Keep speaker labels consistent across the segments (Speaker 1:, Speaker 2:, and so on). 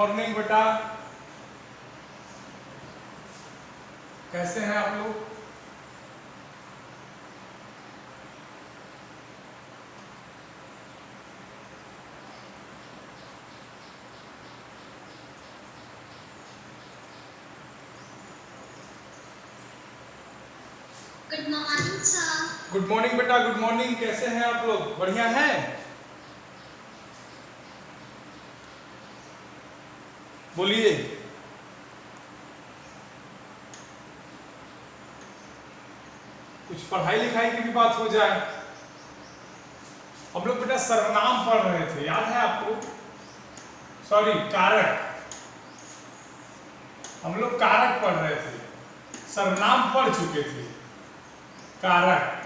Speaker 1: Morning बेटा, कैसे हैं आप लोग?
Speaker 2: Good morning sir.
Speaker 1: Good morning बेटा, गुड मॉर्निंग। कैसे हैं आप लोग? बढ़िया हैं? बोलिए। कुछ पढ़ाई लिखाई की भी बात हो जाए। हम लोग बेटा सर्वनाम पढ़ रहे थे, याद है आपको? सॉरी, कारक। हम लोग कारक पढ़ रहे थे, सर्वनाम पढ़ चुके थे। कारक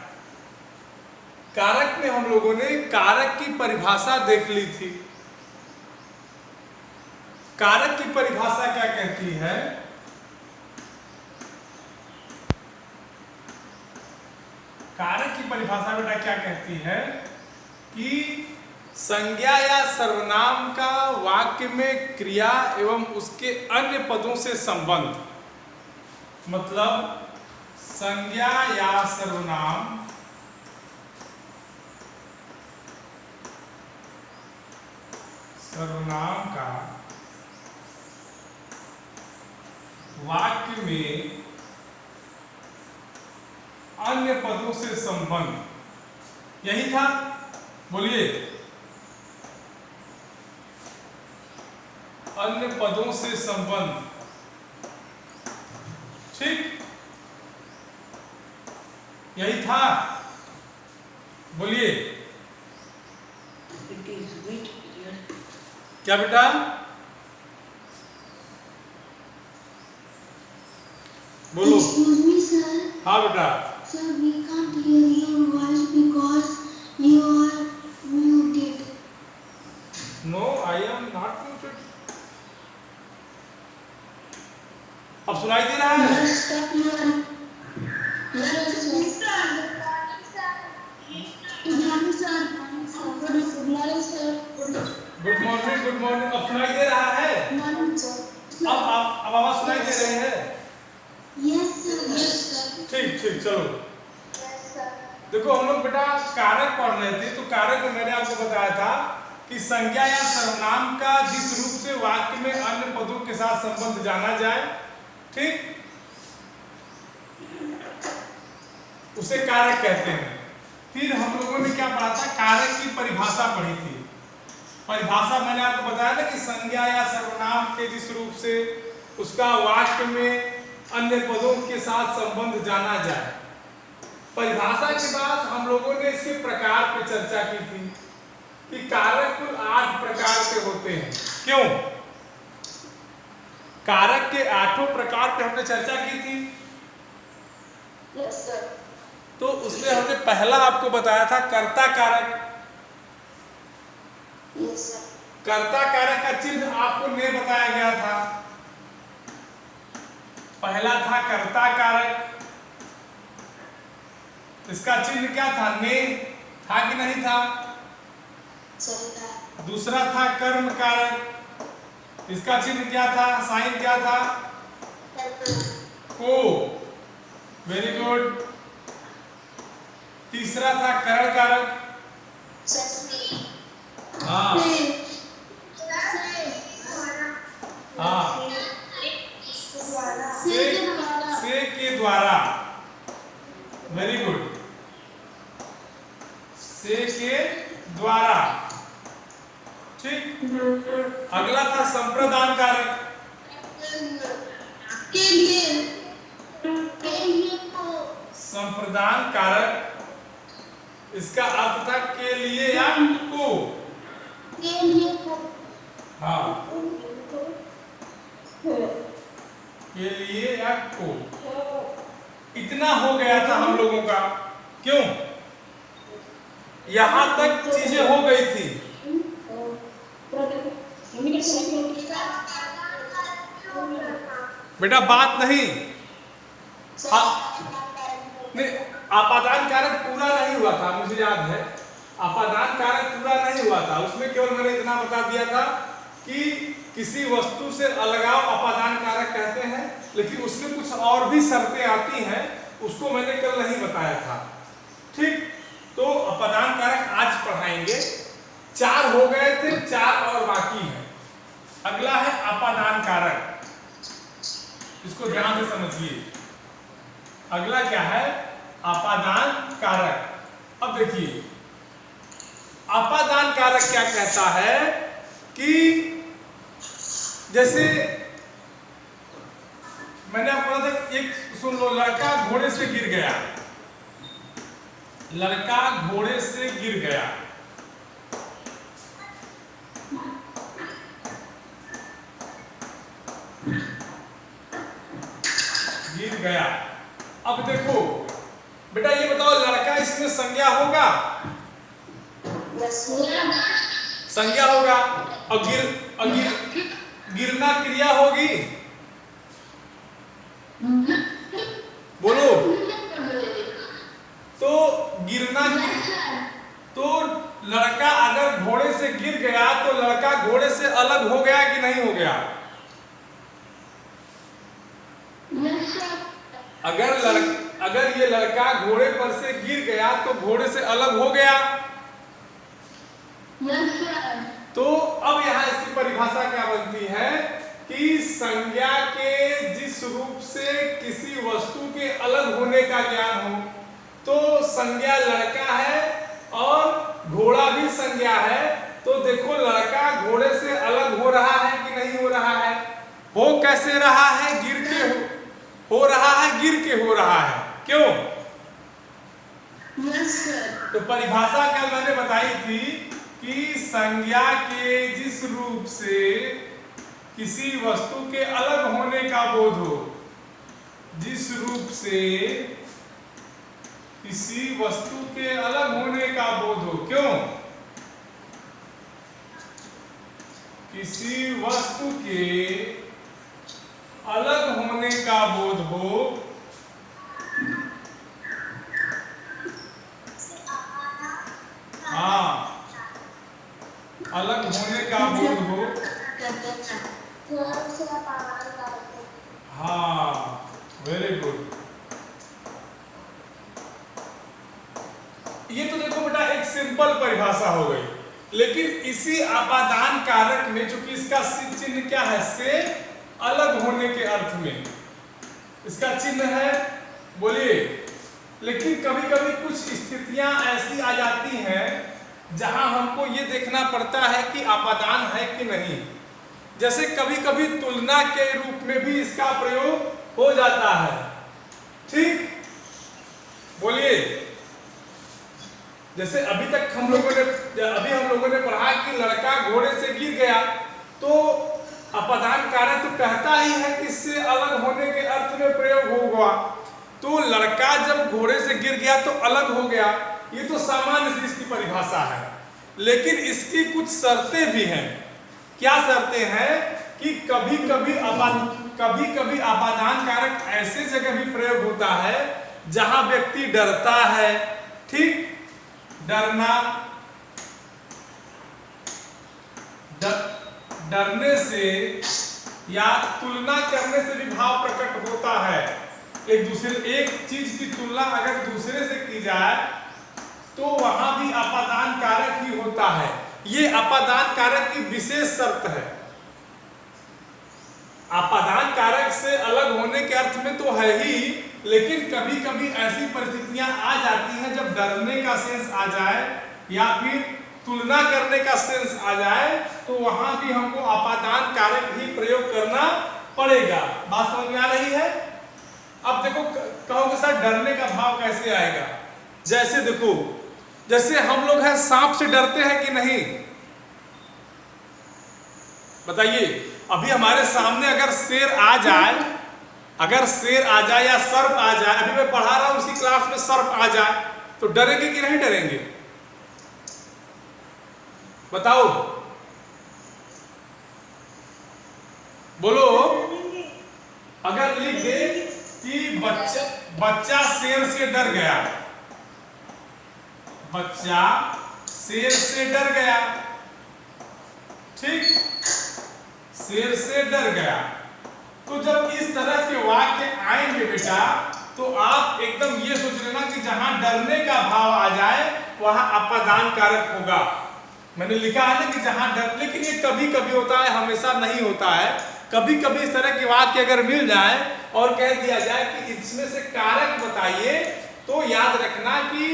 Speaker 1: कारक में हम लोगों ने कारक की परिभाषा देख ली थी। कारक की परिभाषा क्या कहती है? कारक की परिभाषा बेटा क्या कहती है कि संज्ञा या सर्वनाम का वाक्य में क्रिया एवं उसके अन्य पदों से संबंध, मतलब संज्ञा या सर्वनाम का वाक्य में अन्य पदों से संबंध, यही था। बोलिए। अन्य पदों से संबंध, ठीक, यही था। बोलिए। क्या बेटा? बोलो।
Speaker 2: Excuse me, sir.
Speaker 1: हाँ बेटा।
Speaker 2: Sir, we can't hear your voice because you are muted.
Speaker 1: No, I am not muted. अब सुनाई दे रहा है?
Speaker 2: Yes, sir. Yes, sir. Good morning, sir. Good morning, sir.
Speaker 1: Good morning, good morning. अब सुनाई दे रहा है?
Speaker 2: Good morning, sir.
Speaker 1: अब आवाज सुनाई दे रही है?
Speaker 2: Yes, sir. Yes, sir.
Speaker 1: ठीक ठीक, चलो।
Speaker 2: Yes, sir.
Speaker 1: देखो, हम लोग बेटा कारक पढ़ रहे थे, तो कारक में मैंने आपको बताया था कि संज्ञा या सर्वनाम का जिस रूप से वाक्य में अन्य पदों के साथ संबंध जाना जाए, ठीक, उसे कारक कहते हैं। फिर हम लोगों ने क्या पढ़ा था? कारक की परिभाषा पढ़ी थी। परिभाषा मैंने आपको बताया था कि संज्ञा या सर्वनाम के जिस रूप से उसका वाक्य में अन्य पदों के साथ संबंध जाना जाए। परिभाषा के बाद हम लोगों ने इसके प्रकार पे चर्चा की थी कि कारक कुल 8 प्रकार के होते हैं। क्यों? कारक के 8 प्रकार पे हमने चर्चा की थी।
Speaker 2: Yes, sir.
Speaker 1: तो उसमें हमने पहला आपको बताया था कर्ता कारक।
Speaker 2: Yes, sir.
Speaker 1: कर्ता कारक का चिन्ह आपको ने बताया गया था। पहला था कर्ता कारक, इसका चिन्ह क्या था? ने था कि नहीं था? दूसरा था कर्म कारक, इसका चिन्ह क्या था? साइन क्या था? को। Very good. तीसरा था करण कारक। हाँ हाँ, से के द्वारा। वेरी गुड, से के द्वारा, ठीक। अगला था संप्रदान कारक।
Speaker 2: के लिए
Speaker 1: संप्रदान कारक, इसका अर्थ था के लिए या को। हाँ, के लिए या को। इतना हो गया था हम लोगों का। क्यों? यहां तक चीजें हो गई थी। बेटा बात नहीं, आपादान कारक पूरा नहीं हुआ था, मुझे याद है। आपादान कारक पूरा नहीं हुआ था, उसमें केवल मैंने इतना बता दिया था कि किसी वस्तु से अलगाव अपादान कारक कहते हैं, लेकिन उसमें कुछ और भी शर्तें आती हैं, उसको मैंने कल नहीं बताया था। ठीक, तो अपादान कारक आज पढ़ाएंगे। 4 हो गए थे, 4 और बाकी है। अगला है अपादान कारक, इसको ध्यान से समझिए। अगला क्या है? अपादान कारक। अब देखिए अपादान कारक क्या कहता है कि जैसे मैंने आपको बोला था, एक सुन लो, लड़का घोड़े से गिर गया, लड़का घोड़े से गिर गया, गिर गया। अब देखो बेटा, ये बताओ लड़का इसमें संज्ञा होगा? संज्ञा होगा। और गिरना क्रिया होगी? बोलो। तो गिरना, तो लड़का अगर घोड़े से गिर गया तो लड़का घोड़े से अलग हो गया कि नहीं हो गया? अगर ये लड़का घोड़े पर से गिर गया तो घोड़े से अलग हो गया। तो अब यहाँ इसकी परिभाषा क्या बनती है कि संज्ञा के जिस रूप से किसी वस्तु के अलग होने का ज्ञान हो, तो संज्ञा लड़का है और घोड़ा भी संज्ञा है। तो देखो लड़का घोड़े से अलग हो रहा है कि नहीं हो रहा है? हो कैसे रहा है? गिर के हो रहा है, गिर के हो रहा है। क्यों? तो परिभाषा कल मैंने बताई थी कि संज्ञा के जिस रूप से किसी वस्तु के अलग होने का बोध हो, जिस रूप से किसी वस्तु के अलग होने का बोध हो। क्यों? किसी वस्तु के अलग होने का बोध हो, हाँ, अलग होने का बोध हो, हाँ, वेरी गुड। ये तो देखो बेटा एक सिंपल परिभाषा हो गई, लेकिन इसी अपादान कारक में चूंकि इसका चिन्ह क्या है? से अलग होने के अर्थ में इसका चिन्ह है, बोलिए। लेकिन कभी कभी कुछ स्थितियां ऐसी आ जाती हैं जहां हमको ये देखना पड़ता है कि अपादान है कि नहीं। जैसे कभी कभी तुलना के रूप में भी इसका प्रयोग हो जाता है। ठीक, बोलिए। जैसे अभी हम लोगों ने पढ़ा कि लड़का घोड़े से गिर गया, तो अपादान कारक तो कहता ही है कि इससे अलग होने के अर्थ में प्रयोग होगा। तो लड़का जब घोड़े से गिर गया तो अलग हो गया, ये तो सामान्य सी इसकी परिभाषा है। लेकिन इसकी कुछ शर्तें भी हैं। क्या शर्तें हैं? कि कभी कभी अपादान कारक ऐसे जगह भी प्रयोग होता है जहां व्यक्ति डरता है। ठीक, डरना, डरने से या तुलना करने से भी भाव प्रकट होता है। एक चीज की तुलना अगर दूसरे से की जाए तो वहां भी अपादान कारक ही होता है। ये अपादान कारक की विशेष शर्त है। अपादान कारक से अलग होने के अर्थ में तो है ही, लेकिन कभी कभी ऐसी परिस्थितियां आ जाती हैं जब डरने का सेंस आ जाए या फिर तुलना करने का सेंस आ जाए, तो वहां भी हमको अपादान कारक ही प्रयोग करना पड़ेगा। बात समझ में आ रही है? अब देखो, कहोगे सर डरने का भाव कैसे आएगा? जैसे देखो, जैसे हम लोग हैं सांप से डरते हैं कि नहीं? बताइए। अभी हमारे सामने अगर शेर आ जाए या सर्प आ जाए, अभी मैं पढ़ा रहा हूं उसी क्लास में सर्प आ जाए, तो डरेंगे कि नहीं डरेंगे? बताओ, बोलो। अगर लिख दे कि बच्चा शेर से डर गया, बच्चा शेर से डर गया। ठीक, शेर से डर गया। तो जब इस तरह के वाक्य आएंगे बेटा, तो आप एकदम ये सोच लेना कि जहां डरने का भाव आ जाए वहां अपादान कारक होगा। मैंने लिखा है ना कि जहां डर, लेकिन ये कभी कभी होता है, हमेशा नहीं होता है। कभी कभी इस तरह के वाक्य अगर मिल जाए और कह दिया जाए कि इसमें से कारक बताइए, तो याद रखना कि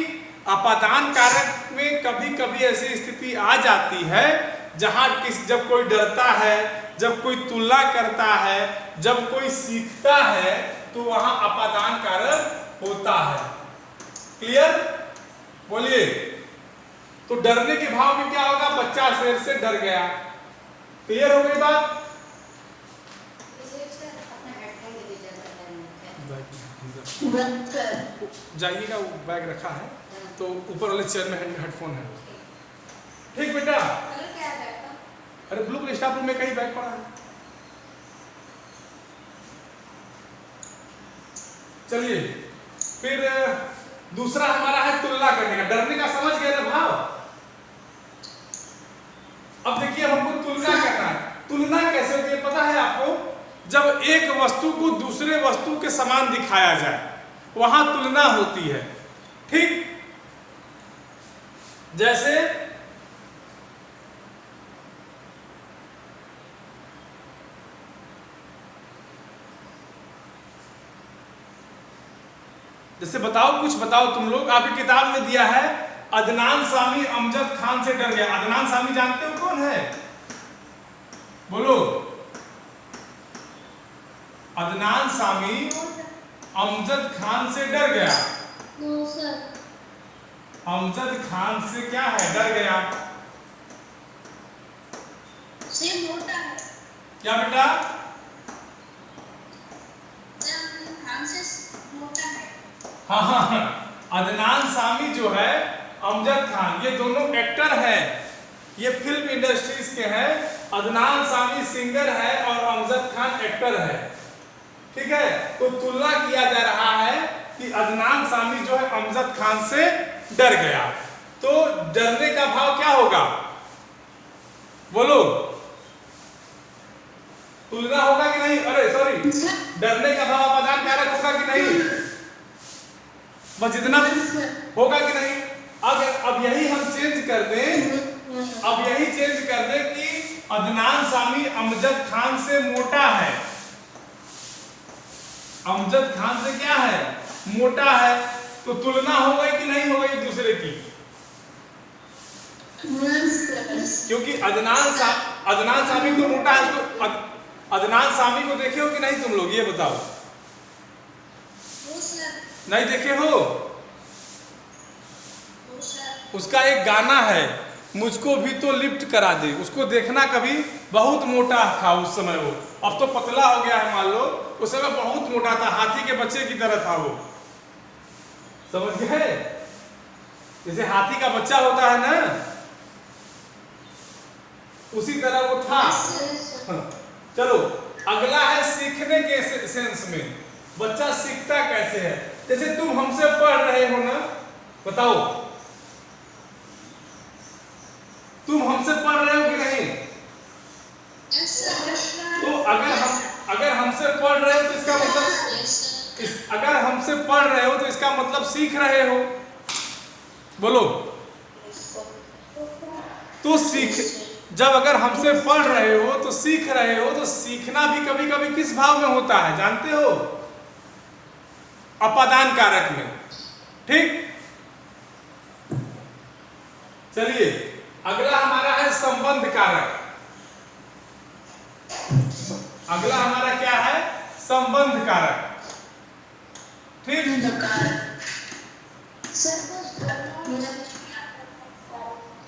Speaker 1: अपादान कारक में कभी कभी ऐसी स्थिति आ जाती है जहां जब कोई डरता है, जब कोई तुलना करता है, जब कोई सीखता है, तो वहां अपादान कारक होता है। क्लियर? बोलिए। तो डरने के भाव में क्या होगा? बच्चा शेर से डर गया। क्लियर हो गई बात? जाइएगा, वो बैग रखा है तो ऊपर वाले चेयर में हेडफोन है। ठीक बेटा? अरे ब्लू स्टाफ रूम में कहीं बैग पड़ा है। चलिए, फिर दूसरा हमारा है तुलना करने का। डरने का समझ गए ना भाव? अब देखिए, हमको तुलना करना है। तुलना कैसे होती है पता है आपको? जब एक वस्तु को दूसरे वस्तु के समान दिखाया जाए, वहां तुलना होती है। ठीक? जैसे बताओ, कुछ बताओ तुम लोग। आपकी किताब में दिया है अदनान सामी अमजद खान से डर गया। अदनान सामी जानते हो कौन है? बोलो। अदनान सामी अमजद खान से डर गया।
Speaker 2: No sir.
Speaker 1: अमजद खान से क्या है? डर गया।
Speaker 2: से मोटा है।
Speaker 1: क्या बेटा?
Speaker 2: खान से मोटा है।
Speaker 1: हाँ हाँ हाँ। अदनान सामी जो है, अमजद खान, ये दोनों एक्टर हैं। ये फिल्म इंडस्ट्रीज के हैं। अदनान सामी सिंगर है और अमजद खान एक्टर है। ठीक है? तो तुलना किया जा रहा है कि अदनान सामी जो है अमजद खान से डर गया। तो डरने का भाव क्या होगा? बोलो। तुलना होगा कि नहीं? अरे सॉरी, डरने का भाव अपादान कारक होगा कि नहीं? बस इतना होगा कि नहीं? अब यही हम चेंज कर दें, अब यही चेंज कर दें कि अदनान सामी अमजद खान से मोटा है। अमजद खान से क्या है? मोटा है। तो तुलना हो गई कि नहीं हो गई एक दूसरे की? क्योंकि अदनान सामी तो मोटा है, तो अदनान सामी को देखे हो कि नहीं तुम लोग? ये बताओ। नहीं देखे हो? उसका एक गाना है, मुझको भी तो लिफ्ट करा दे। उसको देखना कभी, बहुत मोटा था उस समय वो। अब तो पतला हो गया है मान लो, उस समय बहुत मोटा था, हाथी के बच्चे की तरह था वो। समझ गए? जैसे हाथी का बच्चा होता है ना, उसी तरह वो था। चलो, अगला है सीखने के सेंस में। बच्चा सीखता कैसे है? जैसे तुम हमसे पढ़ रहे हो ना, बताओ, तुम हमसे पढ़ रहे हो कि नहीं? तो अगर हमसे पढ़ रहे हो तो इसका मतलब, अगर हमसे पढ़ रहे हो तो इसका मतलब सीख रहे हो। बोलो। तो जब अगर हमसे पढ़ रहे हो तो सीख रहे हो, तो सीखना भी कभी कभी किस भाव में होता है जानते हो? अपादान कारक में। ठीक? चलिए, अगला हमारा है संबंध कारक। अगला हमारा क्या है? संबंध कारक। ठीक?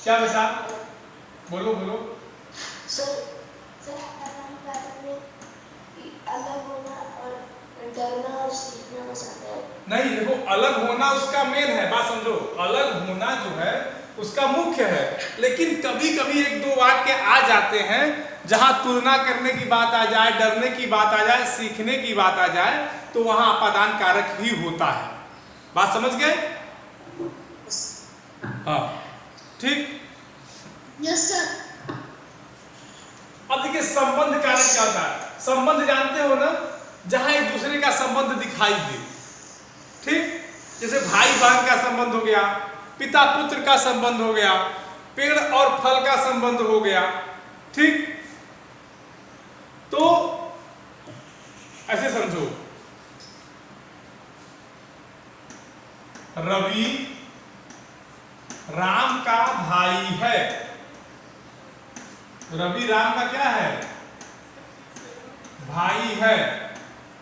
Speaker 1: क्या बेटा? बोलो बोलो।
Speaker 2: अलग होना और डरना और सीखना बस आता है।
Speaker 1: नहीं, देखो, अलग होना उसका मेन है। बात समझो, अलग होना जो है उसका मुख्य है। लेकिन कभी कभी एक दो वाक्य आ जाते हैं जहां तुलना करने की बात आ जाए, डरने की बात आ जाए, सीखने की बात आ जाए, तो वहां अपादान कारक ही होता है। बात समझ गए? हाँ, ठीक।
Speaker 2: Yes sir.
Speaker 1: अब देखिए संबंध कारक क्या होता है। संबंध जानते हो ना, जहां एक दूसरे का संबंध दिखाई दे, ठीक, जैसे भाई बहन का संबंध हो गया, पिता पुत्र का संबंध हो गया, पेड़ और फल का संबंध हो गया, ठीक। तो ऐसे समझो, रवि राम का भाई है। रवि राम का क्या है? भाई है।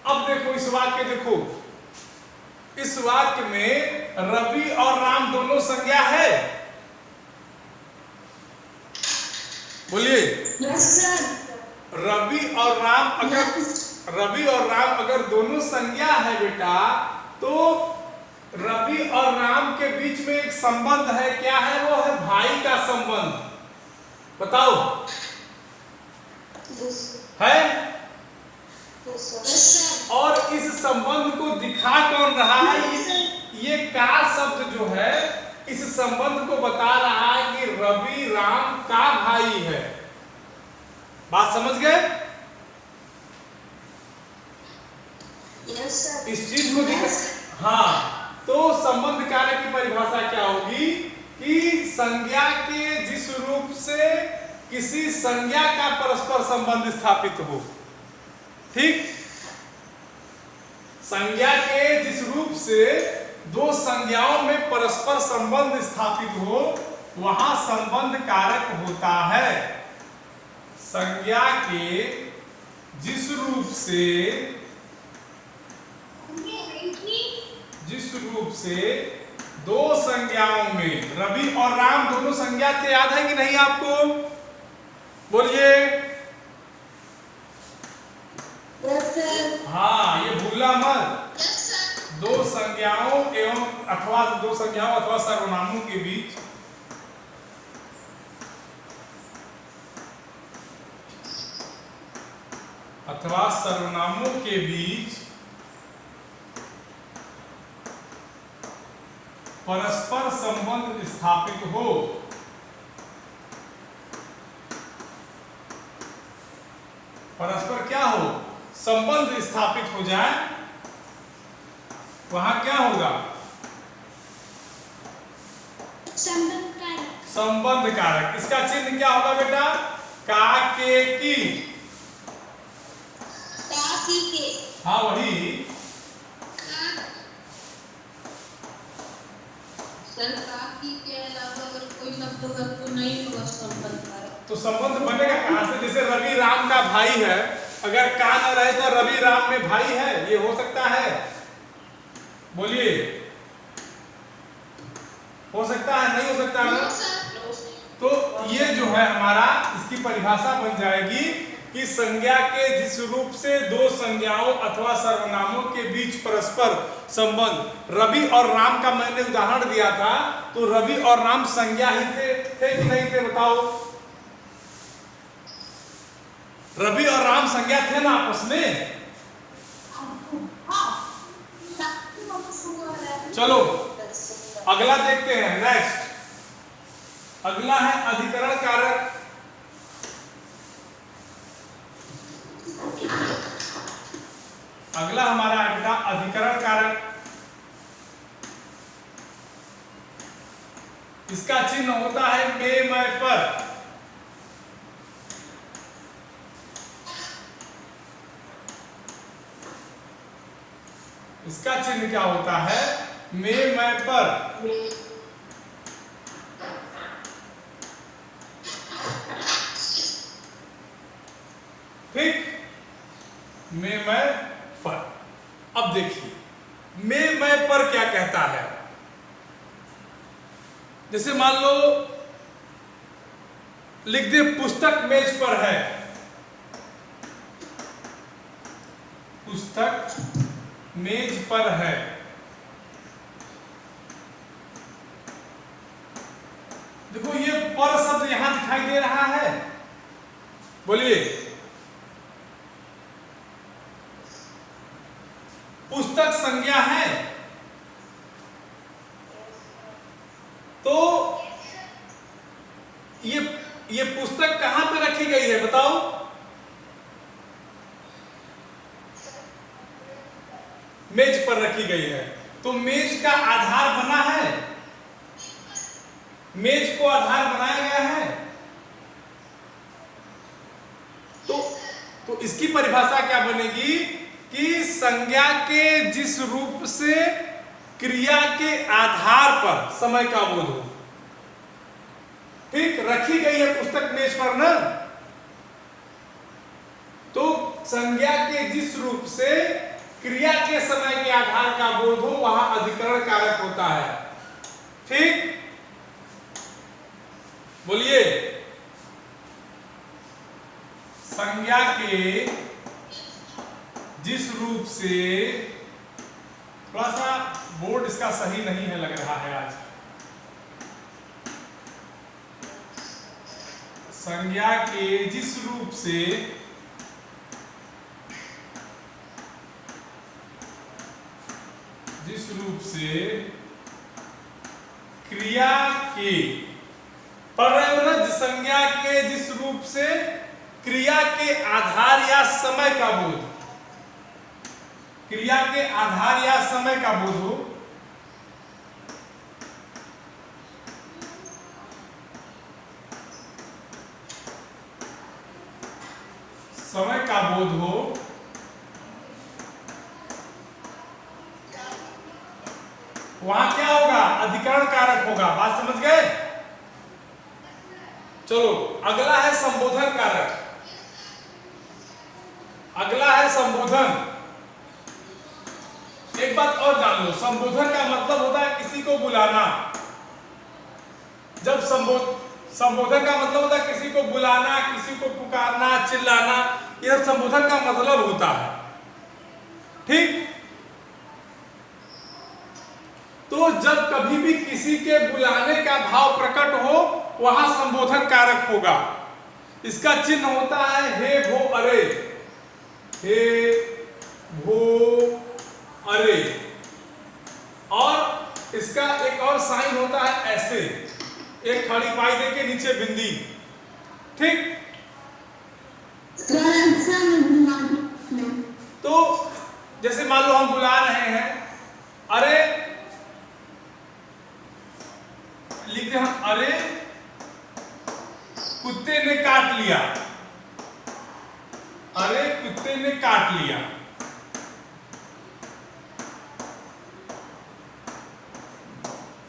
Speaker 1: अब देखो इस वाक्य, देखो इस वाक्य में रवि और राम दोनों संज्ञा है। बोलिए।
Speaker 2: Yes, sir.
Speaker 1: रवि और राम अगर दोनों संज्ञा है बेटा, तो रवि और राम के बीच में एक संबंध है। क्या है वो? है भाई का संबंध। बताओ।
Speaker 2: Yes,
Speaker 1: है।
Speaker 2: sir.
Speaker 1: और इस संबंध को दिखा कौन रहा है? ये का शब्द जो है इस संबंध को बता रहा है कि रवि राम का भाई है। बात समझ गए?
Speaker 2: Yes, sir.
Speaker 1: इस चीज को दिखा। हाँ, तो संबंध कारक की परिभाषा क्या होगी कि संज्ञा के जिस रूप से किसी संज्ञा का परस्पर संबंध स्थापित हो, ठीक। संज्ञा के जिस रूप से दो संज्ञाओं में परस्पर संबंध स्थापित हो, वहां संबंध कारक होता है। संज्ञा के जिस रूप से दो संज्ञाओं में, रवि और राम दोनों संज्ञा थे, याद है कि नहीं आपको? बोलिए।
Speaker 2: Yes, sir.
Speaker 1: हाँ, ये भूलना मत।
Speaker 2: Yes, sir.
Speaker 1: दो संज्ञाओं अथवा सर्वनामों के बीच परस्पर संबंध स्थापित हो, परस्पर क्या हो? संबंध स्थापित हो जाए, वहां क्या होगा? संबंध कारक। इसका चिन्ह क्या होगा बेटा? का, के, की। हाँ, वही।
Speaker 2: के अलावा अगर कोई शब्द अगर तो नहीं होगा संबंध कारक।
Speaker 1: तो संबंध बनेगा कहां से? जैसे रवि राम का भाई है, अगर का न रहे तो रवि राम में भाई है, ये हो सकता है? बोलिए। हो सकता है? नहीं हो सकता है? तो ये जो है हमारा, इसकी परिभाषा बन जाएगी कि संज्ञा के जिस रूप से दो संज्ञाओं अथवा सर्वनामों के बीच परस्पर संबंध। रवि और राम का मैंने उदाहरण दिया था, तो रवि और राम संज्ञा ही थे कि नहीं थे? बताओ। रवि और राम संज्ञा थे ना आपस में? चलो अगला देखते हैं। नेक्स्ट, अगला है अधिकरण कारक। अगला हमारा है बेटा अधिकरण कारक। इसका चिन्ह होता है में, मैं, पर। इसका चिन्ह क्या होता है? में, मैं, पर। ठीक, में, मैं, पर। अब देखिए में, मैं, पर क्या कहता है। जैसे मान लो लिख दे पुस्तक मेज पर है। पुस्तक मेज पर है। देखो ये पर शब्द यहां दिखाई दे रहा है। बोलिए। पुस्तक संज्ञा है, तो ये पुस्तक कहां पे रखी गई है? बताओ। मेज पर रखी गई है। तो मेज का आधार बना है, मेज को आधार बनाया गया है। तो इसकी परिभाषा क्या बनेगी कि संज्ञा के जिस रूप से क्रिया के आधार पर समय का बोध हो। ठीक, रखी गई है पुस्तक मेज पर ना, तो संज्ञा के जिस रूप से क्रिया के समय के आधार का बोध हो वहां अधिकरण कारक होता है। ठीक, बोलिए। संज्ञा के जिस रूप से, थोड़ा सा बोर्ड इसका सही नहीं है लग रहा है आज। संज्ञा के जिस रूप से क्रिया के, पढ़ रहे हो ना, संज्ञा के जिस रूप से क्रिया के आधार या समय का बोध, क्रिया के आधार या समय का बोध हो, समय का बोध हो, वहां क्या होगा, अधिकरण कारक होगा। बात समझ गए? चलो अगला है संबोधन कारक। अगला है संबोधन। एक बात और जान लो, संबोधन का मतलब होता है किसी को बुलाना। जब संबोधन का मतलब होता है किसी को बुलाना, किसी को पुकारना, चिल्लाना, यह संबोधन का मतलब होता है। ठीक, तो जब कभी भी किसी के बुलाने का भाव प्रकट हो वहां संबोधन कारक होगा। इसका चिन्ह होता है हे भो अरे, हे भो अरे, और इसका एक और साइन होता है ऐसे, एक खड़ी पाई देके नीचे बिंदी। ठीक, तो जैसे मान लो हम बुला रहे हैं, अरे लिखते हम, अरे कुत्ते ने काट लिया, अरे कुत्ते ने काट लिया।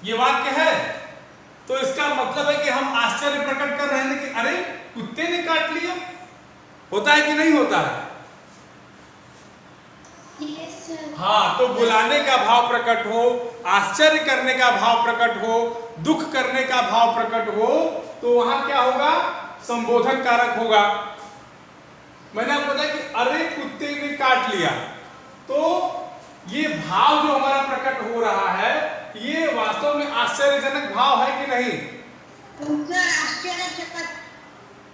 Speaker 1: ये वाक्य है, तो इसका मतलब है कि हम आश्चर्य प्रकट कर रहे हैं कि अरे कुत्ते ने काट लिया। होता है कि नहीं होता है? हाँ, तो बुलाने का भाव प्रकट हो, आश्चर्य करने का भाव प्रकट हो, दुख करने का भाव प्रकट हो, तो वहां क्या होगा, संबोधन कारक होगा। मैंने आपको बताया कि अरे कुत्ते ने काट लिया, तो ये भाव जो हमारा प्रकट हो रहा है ये वास्तव में आश्चर्यजनक भाव है कि नहीं?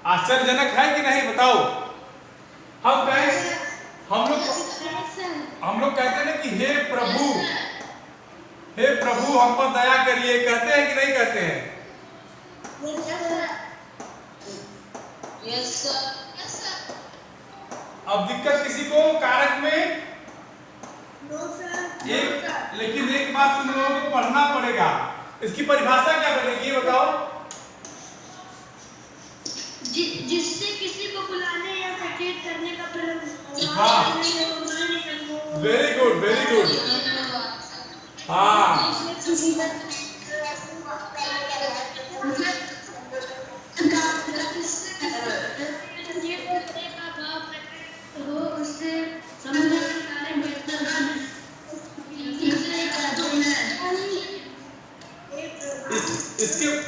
Speaker 1: आश्चर्यजनक है कि नहीं बताओ? हम लोग कहते हैं ना कि हे प्रभु हम पर दया करिए, कहते हैं कि नहीं कहते हैं?
Speaker 2: Yes sir.
Speaker 1: अब दिक्कत किसी को कारक में?
Speaker 2: No sir.
Speaker 1: लेकिन एक बात तुम लोगों को पढ़ना पड़ेगा, इसकी परिभाषा क्या बनेगी ये बताओ?
Speaker 2: जिससे किसी को बुलाने या सचेत करने का
Speaker 1: वेरी गुड, वेरी गुड। हाँ,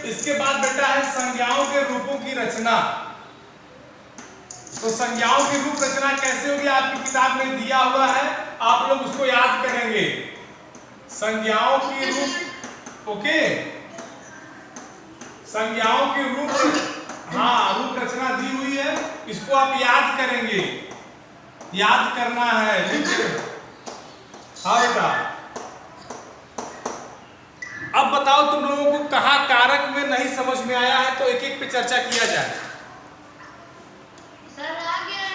Speaker 1: इसके बाद बेटा है संज्ञाओं के रूपों की रचना। तो संज्ञाओं की रूप रचना कैसे होगी आपकी किताब में दिया हुआ है, आप लोग उसको याद करेंगे। संज्ञाओं की रूप, ओके, संज्ञाओं की रूप, हाँ रूप रचना दी हुई है, इसको आप याद करेंगे, याद करना है, लिखिए। हाँ बेटा, अब बताओ तुम लोगों को कहाँ कारक में नहीं समझ में आया है, तो एक एक पे चर्चा किया जाए।
Speaker 2: सर आ गया